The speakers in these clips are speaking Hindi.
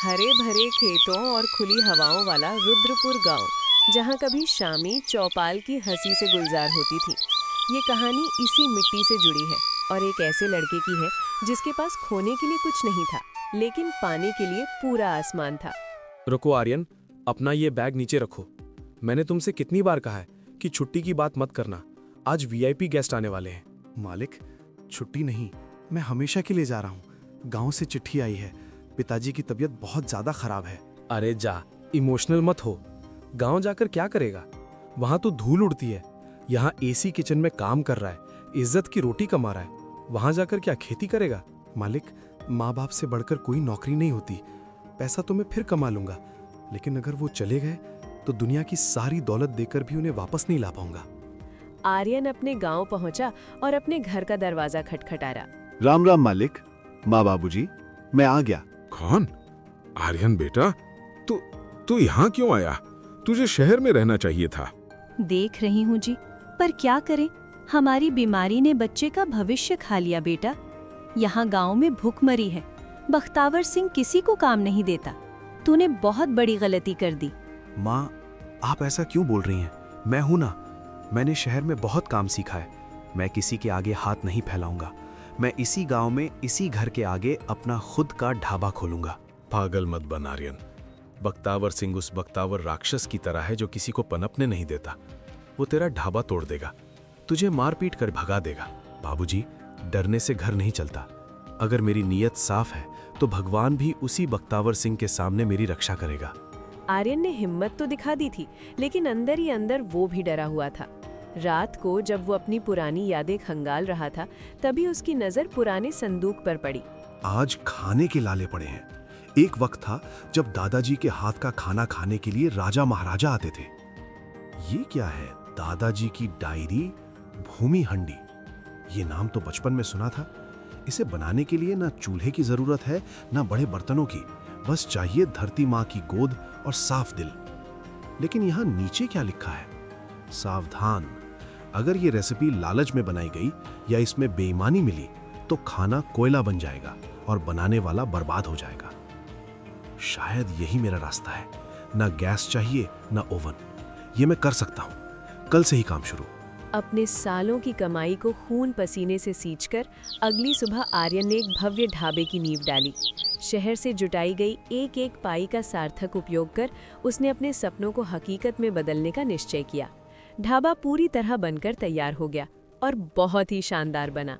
हरे भरे खेतों और खुली हवाओं वाला रुद्रपुर गांव, जहां कभी शामी चौपाल की हंसी से गुलजार होती थी। ये कहानी इसी मिट्टी से जुड़ी है और एक ऐसे लड़के की है जिसके पास खोने के लिए कुछ नहीं था, लेकिन पाने के लिए पूरा आसमान था। रुको आर्यन, अपना ये बैग नीचे रखो। मैंने तुमसे कितनी बार कहा है कि छुट्टी की बात मत करना। आज वीआईपी गेस्ट आने वाले हैं। मालिक, छुट्टी नहीं, मैं हमेशा के लिए जा रहा हूँ। गांव से चिट्ठी आई है, पिताजी की तबीयत बहुत ज्यादा खराब है। अरे जा, इमोशनल मत हो। गांव जाकर क्या करेगा? वहां तो धूल उड़ती है। यहाँ एसी किचन में काम कर रहा है, इज्जत की रोटी कमा रहा है। वहां जाकर क्या खेती करेगा? मालिक, माँ बाप से बढ़कर कोई नौकरी नहीं होती। पैसा तो मैं फिर कमा लूंगा, लेकिन अगर वो चले गए तो दुनिया की सारी दौलत देकर भी उन्हें वापस नहीं ला पाऊंगा। आर्यन अपने गांव पहुंचा और अपने घर का दरवाजा खटखटाया। राम राम मालिक, माँ बाबूजी, मैं आ गया। कौन? आर्यन बेटा, तू यहाँ क्यों आया? तुझे शहर में रहना चाहिए था। देख रही हूँ जी, पर क्या करें, हमारी बीमारी ने बच्चे का भविष्य खा लिया बेटा। यहाँ गांव में भूखमरी है, बख्तावर सिंह किसी को काम नहीं देता। तूने बहुत बड़ी गलती कर दी। माँ, आप ऐसा क्यों बोल रही हैं? मैं हूं ना, मैंने शहर में बहुत काम सीखा है। मैं किसी के आगे हाथ नहीं फैलाऊंगा। मैं इसी गांव में, इसी घर के आगे अपना खुद का ढाबा खोलूंगा। पागल मत बन आर्यन। बख्तावर सिंह उस बख्तावर राक्षस की तरह है जो किसी को पनपने नहीं देता। वो तेरा ढाबा तोड़ देगा, तुझे मार पीट कर भगा देगा। बाबूजी, डरने से घर नहीं चलता। अगर मेरी नीयत साफ है तो भगवान भी उसी बख्तावर सिंह के सामने मेरी रक्षा करेगा। आर्यन ने हिम्मत तो दिखा दी थी, लेकिन अंदर ही अंदर वो भी डरा हुआ था। रात को जब वो अपनी पुरानी यादें खंगाल रहा था, तभी उसकी नजर पुराने संदूक पर पड़ी। आज खाने के लाले पड़े हैं। एक वक्त था जब दादाजी के हाथ का खाना खाने के लिए राजा महाराजा आते थे। ये क्या है? दादाजी की डायरी, भूमि हंडी। ये नाम तो बचपन में सुना था। इसे बनाने के लिए ना चूल्हे की जरूरत है, ना बड़े बर्तनों की। बस चाहिए धरती माँ की गोद और साफ दिल। लेकिन यहाँ नीचे क्या लिखा है? सावधान, अगर ये रेसिपी लालच में बनाई गई या इसमें बेईमानी मिली तो खाना कोयला बन जाएगा और बनाने वाला बर्बाद हो जाएगा। शायद यही मेरा रास्ता है। ना गैस चाहिए, ना ओवन। ये मैं कर सकता हूँ। कल से ही काम शुरू। अपने सालों की कमाई को खून पसीने से सींचकर अगली सुबह आर्यन ने एक भव्य ढाबे की नींव डाली। शहर से जुटाई गई एक एक पाई का सार्थक उपयोग कर उसने अपने सपनों को हकीकत में बदलने का निश्चय किया। ढाबा पूरी तरह बनकर तैयार हो गया और बहुत ही शानदार बना।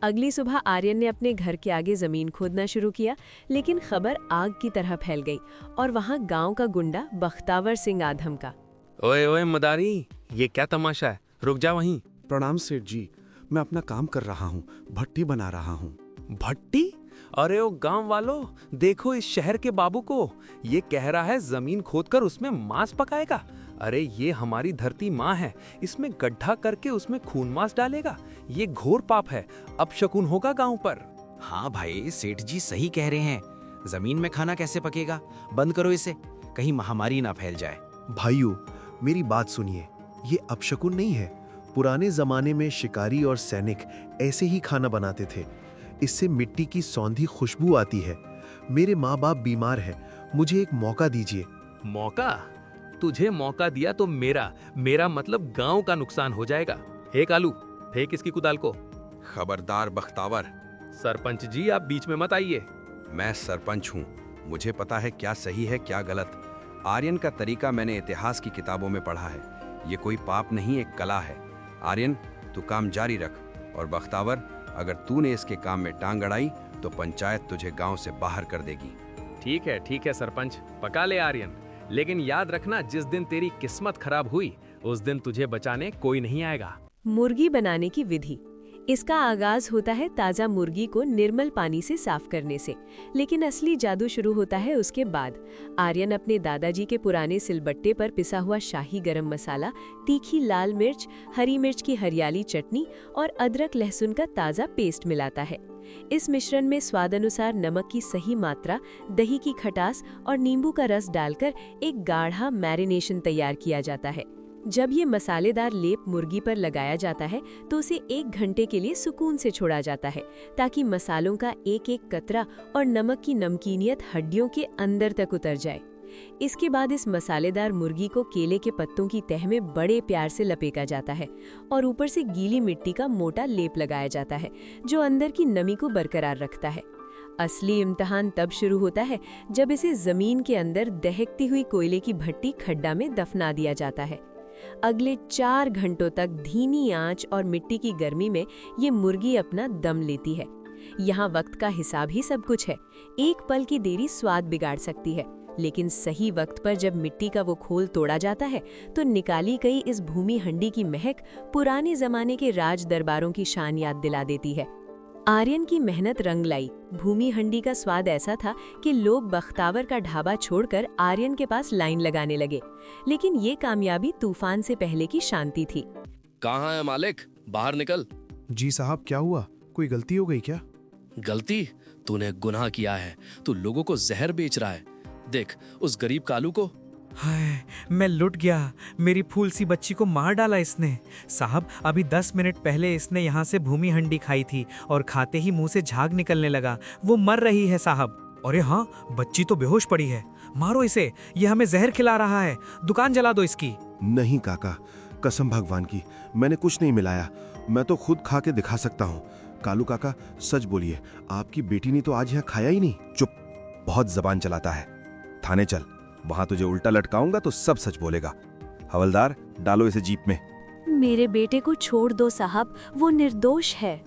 अगली सुबह आर्यन ने अपने घर के आगे जमीन खोदना शुरू किया, लेकिन खबर आग की तरह फैल गई और वहां गांव का गुंडा बख्तावर सिंह आ धमका। ओए ओए मदारी, ये क्या तमाशा है? रुक जा वहीं। प्रणाम सेठ जी, मैं अपना काम कर रहा हूँ, भट्टी बना रहा हूँ। भट्टी? अरे ओ गांव वालों, देखो इस शहर के बाबू को। ये कह रहा है जमीन खोदकर उसमें मांस पकाएगा। अरे ये हमारी धरती माँ है, इसमें गड्ढा करके उसमें खून मांस डालेगा। ये घोर पाप है, अपशकुन होगा गांव पर। हाँ भाई, सेठ जी सही कह रहे हैं। जमीन में खाना कैसे पकेगा? बंद करो इसे, कहीं महामारी ना फैल जाए। भाइयों, मेरी बात सुनिए। ये अपशकुन नहीं है। पुराने जमाने में शिकारी और सैनिक ऐसे ही खाना बनाते थे। इससे मिट्टी की सौंधी खुशबू आती है। मेरे माँ बाप बीमार हैं, मुझे एक मौका दीजिए। मौका? तुझे मौका दिया तो मेरा मतलब गांव का नुकसान हो जाएगा। हे कालू, फेंक इसकी कुदाल को। खबरदार बख्तावर। सरपंच जी, आप बीच में मत आइए। मैं सरपंच हूँ, मुझे पता है क्या सही है क्या गलत। आर्यन का तरीका मैंने इतिहास की किताबों में पढ़ा है। ये कोई पाप नहीं, एक कला है। आर्यन, तू काम जारी रख, और बख्तावर, अगर तूने इसके काम में टांग अड़ाई तो पंचायत तुझे गांव से बाहर कर देगी। ठीक है सरपंच, पका ले आर्यन। लेकिन याद रखना, जिस दिन तेरी किस्मत खराब हुई उस दिन तुझे बचाने कोई नहीं आएगा। मुर्गी बनाने की विधि। इसका आगाज होता है ताज़ा मुर्गी को निर्मल पानी से साफ करने से, लेकिन असली जादू शुरू होता है उसके बाद। आर्यन अपने दादाजी के पुराने सिलबट्टे पर पिसा हुआ शाही गरम मसाला, तीखी लाल मिर्च, हरी मिर्च की हरियाली चटनी और अदरक लहसुन का ताज़ा पेस्ट मिलाता है। इस मिश्रण में स्वाद अनुसार नमक की सही मात्रा, दही की खटास और नींबू का रस डालकर एक गाढ़ा मैरिनेशन तैयार किया जाता है। जब ये मसालेदार लेप मुर्गी पर लगाया जाता है तो उसे 1 घंटे के लिए सुकून से छोड़ा जाता है ताकि मसालों का एक एक कतरा और नमक की नमकीनियत हड्डियों के अंदर तक उतर जाए। इसके बाद इस मसालेदार मुर्गी को केले के पत्तों की तह में बड़े प्यार से लपेटा जाता है और ऊपर से गीली मिट्टी का मोटा लेप लगाया जाता है जो अंदर की नमी को बरकरार रखता है। असली इम्तिहान तब शुरू होता है जब इसे जमीन के अंदर दहकती हुई कोयले की भट्टी खड्डा में दफना दिया जाता है। अगले 4 घंटों तक धीमी आंच और मिट्टी की गर्मी में ये मुर्गी अपना दम लेती है। यहाँ वक्त का हिसाब ही सब कुछ है। एक पल की देरी स्वाद बिगाड़ सकती है, लेकिन सही वक्त पर जब मिट्टी का वो खोल तोड़ा जाता है तो निकाली गई इस भूमि हंडी की महक पुराने जमाने के राज दरबारों की शान याद दिला देती है। आर्यन की मेहनत रंग लाई। भूमि हंडी का स्वाद ऐसा था कि लोग बख्तावर का ढाबा छोड़कर आर्यन के पास लाइन लगाने लगे। लेकिन ये कामयाबी तूफान से पहले की शांति थी। कहाँ है मालिक? बाहर निकल। जी साहब, क्या हुआ? कोई गलती हो गई क्या? गलती? तूने गुनाह किया है। तू लोगों को जहर बेच रहा है। देख उस गरीब कालू को। हाय, मैं लुट गया। मेरी फूल सी बच्ची को मार डाला इसने। साहब, अभी 10 मिनट पहले इसने यहाँ से भूमि हंडी खाई थी और खाते ही मुंह से झाग निकलने लगा। वो मर रही है साहब। अरे हाँ, बच्ची तो बेहोश पड़ी है। मारो इसे, ये हमें जहर खिला रहा है। दुकान जला दो इसकी। नहीं काका, कसम भगवान की, मैंने कुछ नहीं मिलाया। मैं तो खुद खा के दिखा सकता हूँ। कालू काका, सच बोलिए, आपकी बेटी ने तो आज यहाँ खाया ही नहीं। चुप, बहुत जबान चलाता है। थाने चल, वहां तुझे उल्टा लटकाऊंगा तो सब सच बोलेगा। हवलदार, डालो इसे जीप में। मेरे बेटे को छोड़ दो साहब, वो निर्दोष है।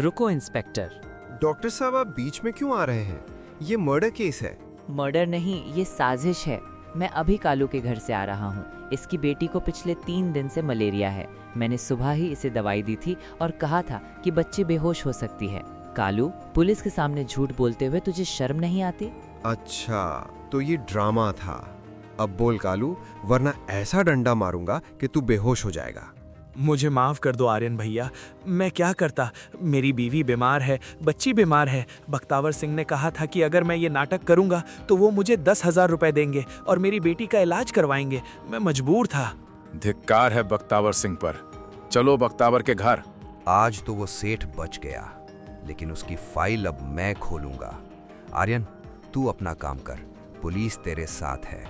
रुको इंस्पेक्टर। डॉक्टर साहब, आप बीच में क्यों आ रहे हैं? ये मर्डर केस है। मर्डर नहीं, ये साजिश है। मैं अभी कालू के घर से आ रहा हूँ। इसकी बेटी को पिछले 3 दिन से मलेरिया है। मैंने सुबह ही इसे दवाई दी थी और कहा था कि बच्ची बेहोश हो सकती है। कालू, पुलिस के सामने झूठ बोलते हुए तुझे शर्म नहीं आती? अच्छा, तो ये ड्रामा था। अब बोल कालू, वरना ऐसा डंडा मारूंगा कि तू बेहोश हो जाएगा। मुझे माफ कर दो आर्यन भैया, मैं क्या करता। मेरी बीवी बीमार है, बच्ची बीमार है। बख्तावर सिंह ने कहा था कि अगर मैं ये नाटक करूंगा तो वो मुझे 10,000 रुपए देंगे और मेरी बेटी का इलाज करवाएंगे। मैं मजबूर था। धिक्कार है बख्तावर सिंह पर। चलो बख्तावर के घर। आज तो वो सेठ बच गया, लेकिन उसकी फाइल अब मैं खोलूंगा। आर्यन, तू अपना काम कर, पुलिस तेरे साथ है।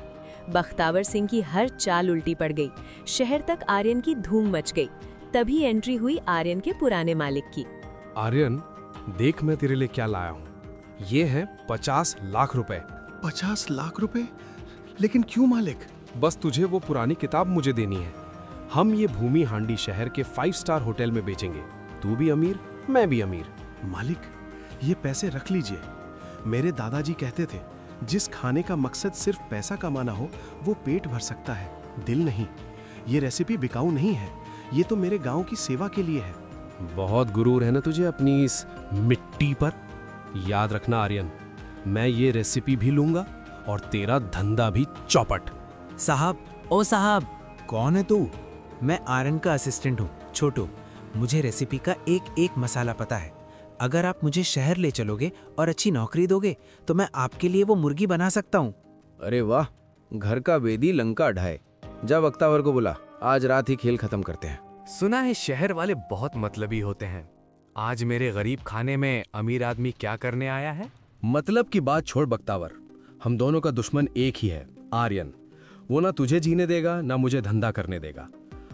बख्तावर सिंह की हर चाल उल्टी पड़ गई। शहर तक आर्यन की धूम मच गई। तभी एंट्री हुई आर्यन के पुराने मालिक की। आर्यन, देख मैं तेरे लिए क्या लाया हूँ। ये है 50 लाख रुपए। 50 लाख रुपए? लेकिन क्यों मालिक? बस तुझे वो पुरानी किताब मुझे देनी है। हम ये भूमि हांडी शहर के 5 स्टार होटल में बेचेंगे। तू भी अमीर, मैं भी अमीर। मालिक, ये पैसे रख लीजिए। मेरे दादाजी कहते थे, जिस खाने का मकसद सिर्फ पैसा कमाना हो वो पेट भर सकता है, दिल नहीं। ये रेसिपी बिकाऊ नहीं है, ये तो मेरे गांव की सेवा के लिए है। बहुत गुरूर है ना तुझे अपनी इस मिट्टी पर। याद रखना आर्यन, मैं ये रेसिपी भी लूंगा और तेरा धंधा भी चौपट। साहब, ओ साहब। कौन है तू? मैं आर्यन का असिस्टेंट हूँ, छोटू। मुझे रेसिपी का एक एक मसाला पता है। अगर आप मुझे शहर ले चलोगे और अच्छी नौकरी दोगे तो मैं आपके लिए वो मुर्गी बना सकता हूँ। अरे वाह, घर का वेदी लंका ढाए। जा बख्तावर को बुला, आज रात ही खेल खत्म करते हैं। सुना है शहर वाले बहुत मतलबी होते हैं। आज मेरे गरीब खाने में अमीर आदमी क्या करने आया है? मतलब की बात छोड़ बख्तावर, हम दोनों का दुश्मन एक ही है, आर्यन। वो ना तुझे जीने देगा ना मुझे धंधा करने देगा।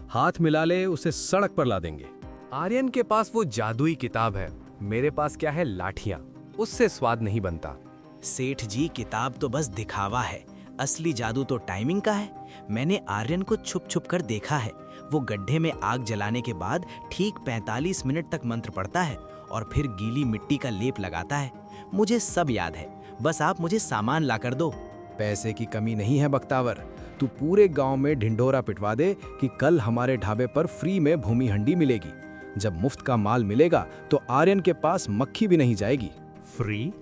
हाथ मिला ले, उसे सड़क पर ला देंगे। आर्यन के पास वो जादुई किताब है, मेरे पास क्या है, लाठियां। उससे स्वाद नहीं बनता। सेठ जी, किताब तो बस दिखावा है, असली जादू तो टाइमिंग का है। मैंने आर्यन को छुप छुप कर देखा है। वो गड्ढे में आग जलाने के बाद ठीक 45 मिनट तक मंत्र पढ़ता है और फिर गीली मिट्टी का लेप लगाता है। मुझे सब याद है, बस आप मुझे सामान लाकर दो। पैसे की कमी नहीं है बख्तावर, तू पूरे गांव में ढिंढोरा पिटवा दे कि कल हमारे ढाबे पर फ्री में भूमि हंडी मिलेगी। जब मुफ्त का माल मिलेगा तो आर्यन के पास मक्खी भी नहीं जाएगी। फ्री?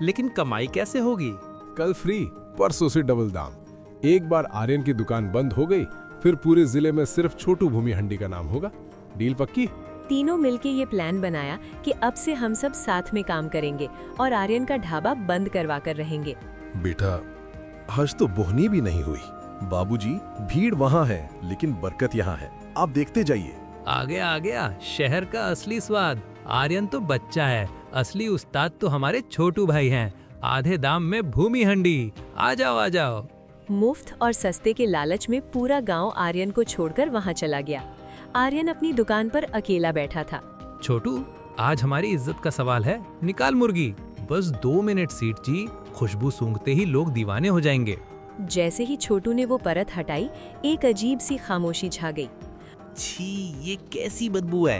लेकिन कमाई कैसे होगी? कल फ्री, परसों से डबल दाम। एक बार आर्यन की दुकान बंद हो गई, फिर पूरे जिले में सिर्फ छोटू भूमि हंडी का नाम होगा। डील पक्की? तीनों मिलके ये प्लान बनाया कि अब से हम सब साथ में काम करेंगे और आर्यन का ढाबा बंद करवा कर रहेंगे। बेटा, आज तो बोहनी भी नहीं हुई। बाबूजी, भीड़ वहाँ है लेकिन बरकत यहाँ है, आप देखते जाइए। आ गया शहर का असली स्वाद। आर्यन तो बच्चा है, असली उस्ताद तो हमारे छोटू भाई हैं। आधे दाम में भूमि हंडी। आ जाओ। मुफ्त और सस्ते के लालच में पूरा गांव आर्यन को छोड़कर वहां चला गया। आर्यन अपनी दुकान पर अकेला बैठा था। छोटू, आज हमारी इज्जत का सवाल है, निकाल मुर्गी। बस 2 मिनट सीट जी, खुशबू सूंघते ही लोग दीवाने हो जाएंगे। जैसे ही छोटू ने वो परत हटाई, एक अजीब सी खामोशी छा गई। छी, ये कैसी बदबू है?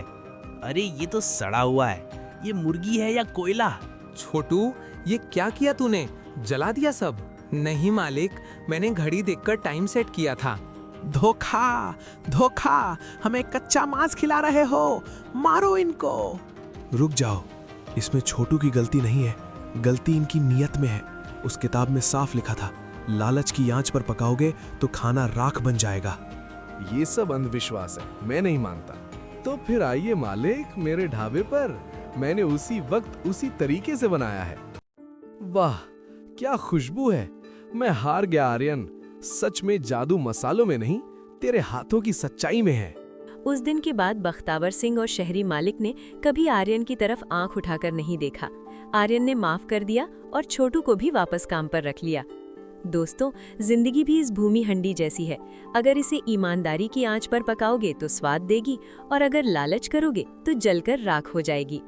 अरे ये तो सड़ा हुआ है। ये मुर्गी है या कोयला? छोटू, ये क्या किया तूने? जला दिया सब? नहीं मालिक, मैंने घड़ी देखकर टाइम सेट किया था। धोखा, हमें कच्चा मांस खिला रहे हो, मारो इनको। रुक जाओ, इसमें छोटू की गलती नहीं है, गलती इनकी नीयत में है। उस किताब में साफ लिखा था, लालच की आंच पर पकाओगे तो खाना राख बन जाएगा। ये सब अंधविश्वास है, मैं नहीं मानता। तो फिर आइए मालिक मेरे ढाबे पर, मैंने उसी वक्त उसी तरीके से बनाया है। वाह, क्या खुशबू है। मैं हार गया आर्यन, सच में जादू मसालों में नहीं, तेरे हाथों की सच्चाई में है। उस दिन के बाद बख्तावर सिंह और शहरी मालिक ने कभी आर्यन की तरफ आंख उठाकर नहीं देखा। आर्यन ने माफ कर दिया और छोटू को भी वापस काम पर रख लिया। दोस्तों, जिंदगी भी इस भूमि हंडी जैसी है। अगर इसे ईमानदारी की आंच पर पकाओगे तो स्वाद देगी, और अगर लालच करोगे तो जलकर राख हो जाएगी।